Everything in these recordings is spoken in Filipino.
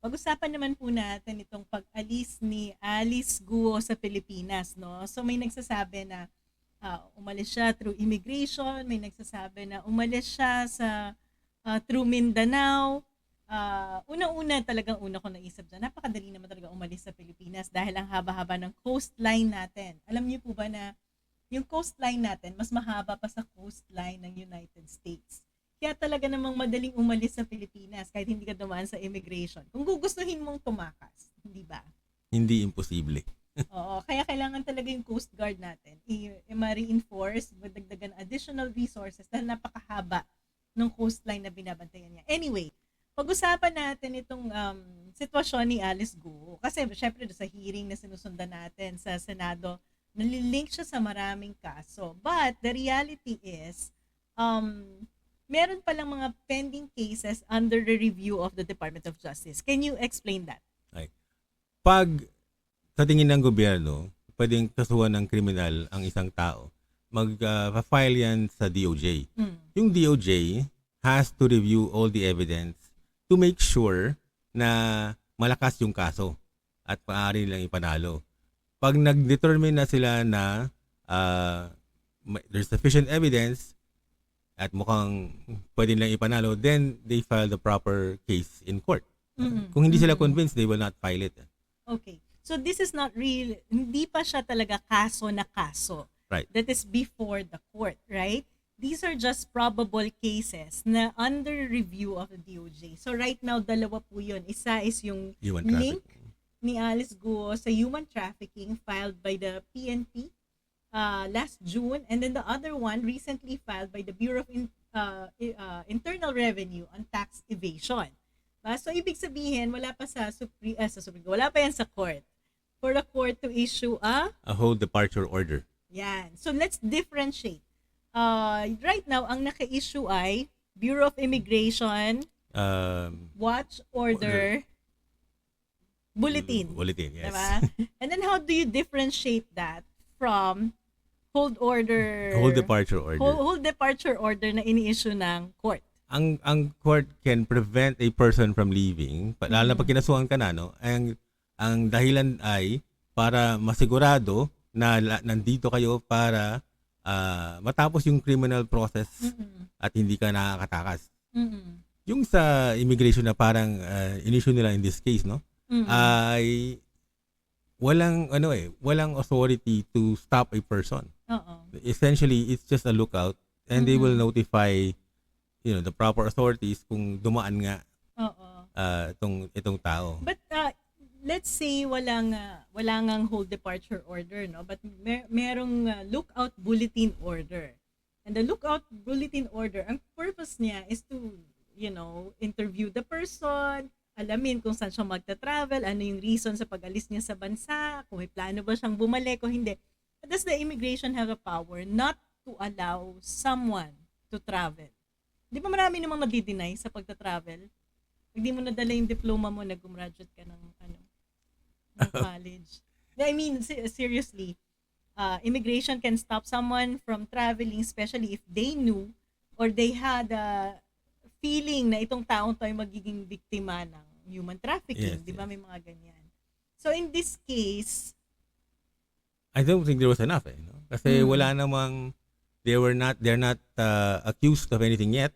Pag-usapan naman po natin itong pag-alis ni Alice Guo sa Pilipinas, no? So may nagsasabi na umalis siya through immigration, may nagsasabi na umalis siya sa through Mindanao. Una-una talagang una ko naisip dyan, napakadali naman talaga umalis sa Pilipinas dahil ang haba-haba ng coastline natin. Alam niyo po ba na yung coastline natin mas mahaba pa sa coastline ng United States. Kaya talaga namang madaling umalis sa Pilipinas kahit hindi ka dumaan sa immigration. Kung gugustuhin mong tumakas, hindi ba? Hindi imposible. Oo, kaya kailangan talaga yung Coast Guard natin ma-reinforce, magdagdagan additional resources dahil napakahaba ng coastline na binabantayan niya. Anyway, pag-usapan natin itong sitwasyon ni Alice Guo. Kasi syempre sa hearing na sinusundan natin sa Senado, nalilink siya sa maraming kaso. But the reality is, meron palang mga pending cases under the review of the Department of Justice. Can you explain that? Ay. Pag sa tingin ng gobyerno, pwedeng kasuhan ng kriminal ang isang tao, mag-file yan sa DOJ. Yung DOJ has to review all the evidence to make sure na malakas yung kaso at maaari nilang ipanalo. Pag nag-determine na sila na there's sufficient evidence at mukhang pwede nilang ipanalo, then they file the proper case in court. Kung hindi sila convinced, they will not file it. Okay. So this is not real, hindi pa siya talaga kaso na kaso. Right. That is before the court, right? These are just probable cases na under review of the DOJ. So right now, dalawa po yun. Isa is yung Human link trafficking. ni Alice Guo sa human trafficking filed by the PNP last June. And then the other one recently filed by the Bureau of Internal Revenue on tax evasion. So ibig sabihin, wala pa sa Supreme, wala pa yan sa court. For the court to issue a whole departure order. yan. So let's differentiate. Right now, ang naka-issue ay Bureau of Immigration, Watch Order, Bulletin. Bulletin, yes. Diba? And then how do you differentiate that from hold order? Whole departure order. Whole departure order na ini-issue ng court. Ang court can prevent a person from leaving, lalo na pag kinasuhan ka na, no? Ang dahilan ay para masigurado na nandito kayo para matapos yung criminal process at hindi ka nakakatakas. Yung sa immigration na parang in-issue nila in this case, no? Ay walang authority to stop a person. Essentially, it's just a lookout and they will notify the proper authorities kung dumaan nga itong tao. But let's say walang hold departure order, no? But merong lookout bulletin order. And the lookout bulletin order, ang purpose niya is to, interview the person, alamin kung saan siya magta-travel, ano yung reason sa pag-alis niya sa bansa, kung may plano ba siyang bumalik o hindi. But does the immigration have a power not to allow someone to travel? Di ba marami namang nadi-deny sa pagta-travel? Pag di mo nadala yung diploma mo, nag-graduate ka ng college. I mean, seriously, immigration can stop someone from traveling, especially if they knew or they had a feeling na itong taong to ay magiging biktima ng human trafficking. Yes, Di ba? yes. May mga ganyan. So in this case, I don't think there was enough, no? Kasi wala namang they're not accused of anything yet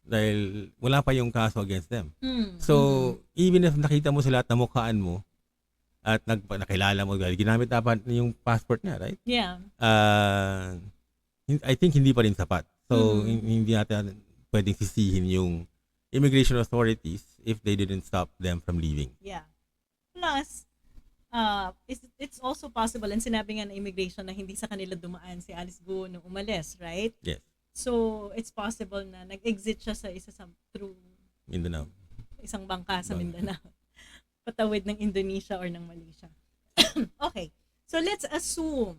dahil wala pa yung kaso against them. So, even if nakita mo sila at namukhaan mo at nakilala mo dahil ginamit dapat yung passport niya, right? yeah. I think hindi pa rin sapat. So, hindi natin pwedeng sisihin yung immigration authorities if they didn't stop them from leaving. Yeah. Plus, it's also possible, and sinabi nga ng immigration na hindi sa kanila dumaan si Alice Guo nung umalis, right? Yes. So, it's possible na nag-exit siya through Mindanao. isang bangka sa Mindanao. Patawid ng Indonesia or ng Malaysia. Okay. So, let's assume,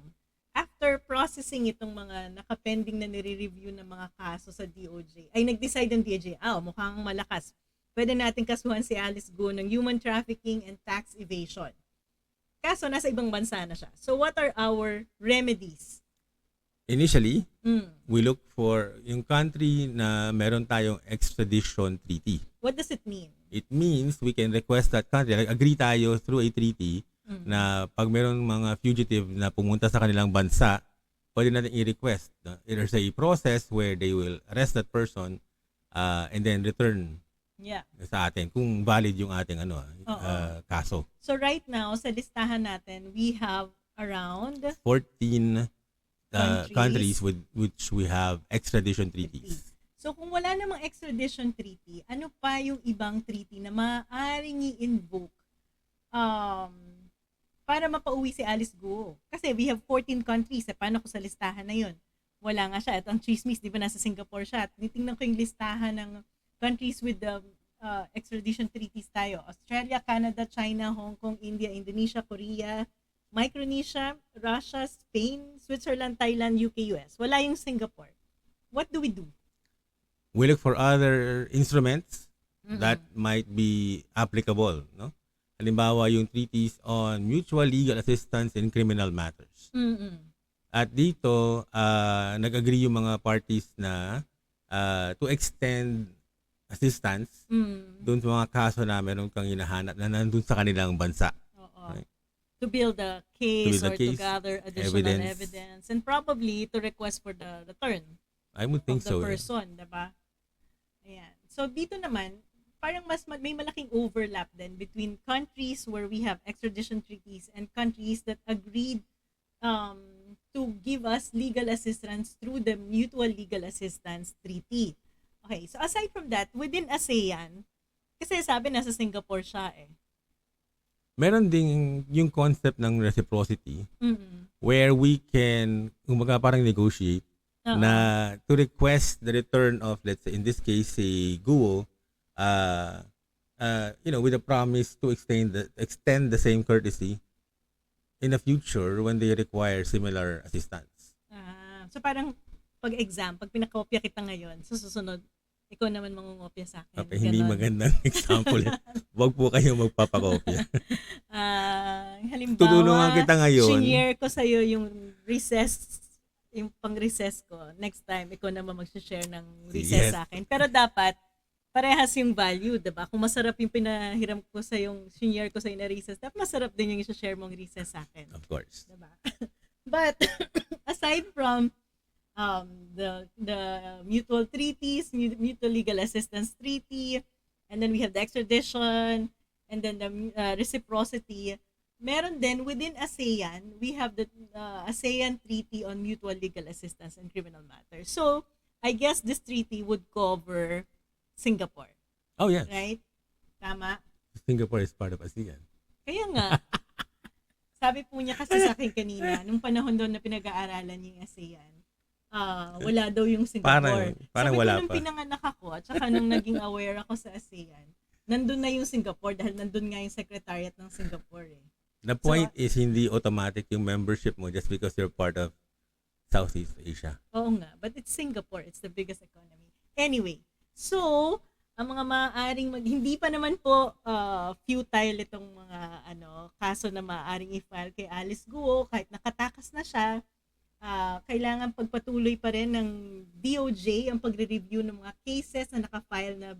after processing itong mga nakapending na nire-review ng mga kaso sa DOJ, ay nag-decide ng DOJ, mukhang malakas. Pwede natin kasuhan si Alice Guo ng human trafficking and tax evasion. Kaso, nasa ibang bansa na siya. So, what are our remedies? Initially, Mm. we look for yung country na meron tayong extradition treaty. What does it mean? It means we can request that country, agree tayo through a treaty na pag meron mga fugitive na pumunta sa kanilang bansa, pwede natin i-request. There's a process where they will arrest that person and then return Yeah. sa atin kung valid yung ating kaso. So right now, sa listahan natin, we have around 14 Countries. countries with which we have extradition treaties. So kung wala namang extradition treaty, ano pa yung ibang treaty na maaaring i-invoke para mapauwi si Alice Guo? Kasi we have 14 countries. Paano ko sa listahan na yun? Wala nga siya. At ang chismis, di ba nasa Singapore siya? At titingnan ko yung listahan ng countries with the extradition treaties tayo. Australia, Canada, China, Hong Kong, India, Indonesia, Korea, Micronesia, Russia, Spain, Switzerland, Thailand, UK, US. Wala yung Singapore. What do we do? We look for other instruments that might be applicable, no? Halimbawa, yung treaties on mutual legal assistance in criminal matters. At dito, nag-agree yung mga parties na to extend assistance doon sa mga kaso na meron kang hinahanap na nandun sa kanilang bansa. Oo. Right. To build a case To build a or case, to gather additional evidence. evidence and probably to request for the return I would think of the so. person, diba? Ayan. So dito naman, parang may malaking overlap din between countries where we have extradition treaties and countries that agreed to give us legal assistance through the Mutual Legal Assistance Treaty. Okay, so aside from that, within ASEAN, kasi sabi nasa Singapore siya eh. Meron ding yung concept ng reciprocity where we can, kumbaga parang negotiate na to request the return of, let's say, in this case, si Guo, with a promise to extend the same courtesy in the future when they require similar assistance. So parang pag pinakopya kita ngayon, sa susunod, ikaw naman mangungopya sa akin. Okay, hindi magandang example. Wag po kayo magpapakopya. Halimbawa, Tutulungan kita ngayon. share ko sa'yo yung recess, yung pang-recess ko. Next time, ikaw naman mag-share ng recess Yes. sa akin. Pero dapat, parehas yung value, diba? Kung masarap yung pinahiram ko sa yung share ko sa na recess, dapat masarap din yung share mong recess sa akin. Of course. Diba? But, aside from the mutual treaties, mutual legal assistance treaty, and then we have the extradition, and then the reciprocity. Meron din within ASEAN, we have the ASEAN Treaty on Mutual Legal Assistance in Criminal Matters. So, I guess this treaty would cover Singapore, Oh, yes. right? Tama? Singapore is part of ASEAN. Kaya nga, sabi po niya kasi sa akin kanina, nung panahon doon na pinag-aaralan niya yung ASEAN, wala daw yung Singapore. Parang sabi wala ko nung pa. pinanganak ako, at saka nung naging aware ako sa ASEAN, nandun na yung Singapore dahil nandun nga yung secretariat ng Singapore eh. The point is hindi automatic yung membership mo just because you're part of Southeast Asia. Oo nga, but it's Singapore. It's the biggest economy. Anyway, so, ang mga maaaring hindi pa naman po futile itong mga kaso na maaaring i-file kay Alice Guo, kahit nakatakas na siya, kailangan pagpatuloy pa rin ng DOJ ang pagre-review ng mga cases na nakafile na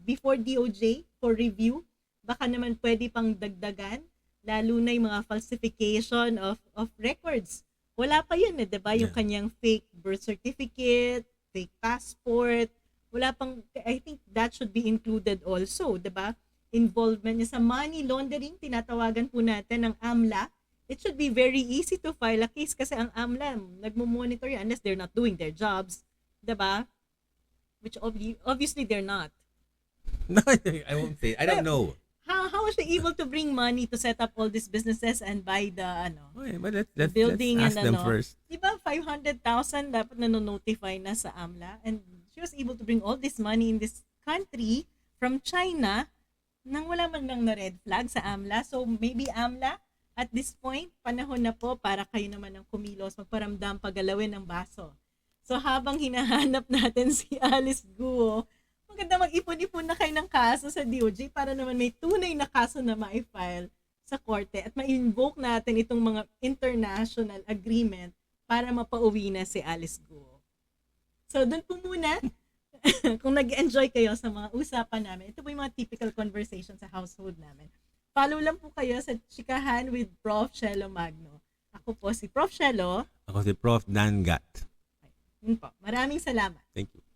before DOJ for review. Baka naman pwede pang dagdagan, lalo na yung mga falsification of records. Wala pa yun eh, diba? Yung kanyang fake birth certificate, fake passport, wala pang, I think that should be included also, diba? Involvement niya sa money laundering, tinatawagan po natin ng AMLA. It should be very easy to file a case kasi ang AMLA, nagmo-monitor yan unless they're not doing their jobs, diba? Which obviously they're not. No, I won't say. I don't know. How was she able to bring money to set up all these businesses and buy the Okay, but let's building ask and them first. Diba 500,000 dapat na-notify na sa AMLA and she was able to bring all this money in this country from China nang wala man lang na red flag sa AMLA. So maybe AMLA at this point, panahon na po para kayo naman ng kumilos, magparamdam, pagalawin ng baso. So habang hinahanap natin si Alice Guo, maganda mag-ipon-ipon na kayo ng kaso sa DOJ para naman may tunay na kaso na ma-file sa korte at ma-invoke natin itong mga international agreement para mapauwi na si Alice Guo. So, doon po muna. Kung nag-enjoy kayo sa mga usapan namin, ito po yung mga typical conversation sa household namin. Follow lang po kayo sa Chikahan with Prof. Shelo Magno. Ako po si Prof. Shelo. Ako si Prof. Dan Gat. Yun po. Maraming salamat. Thank you.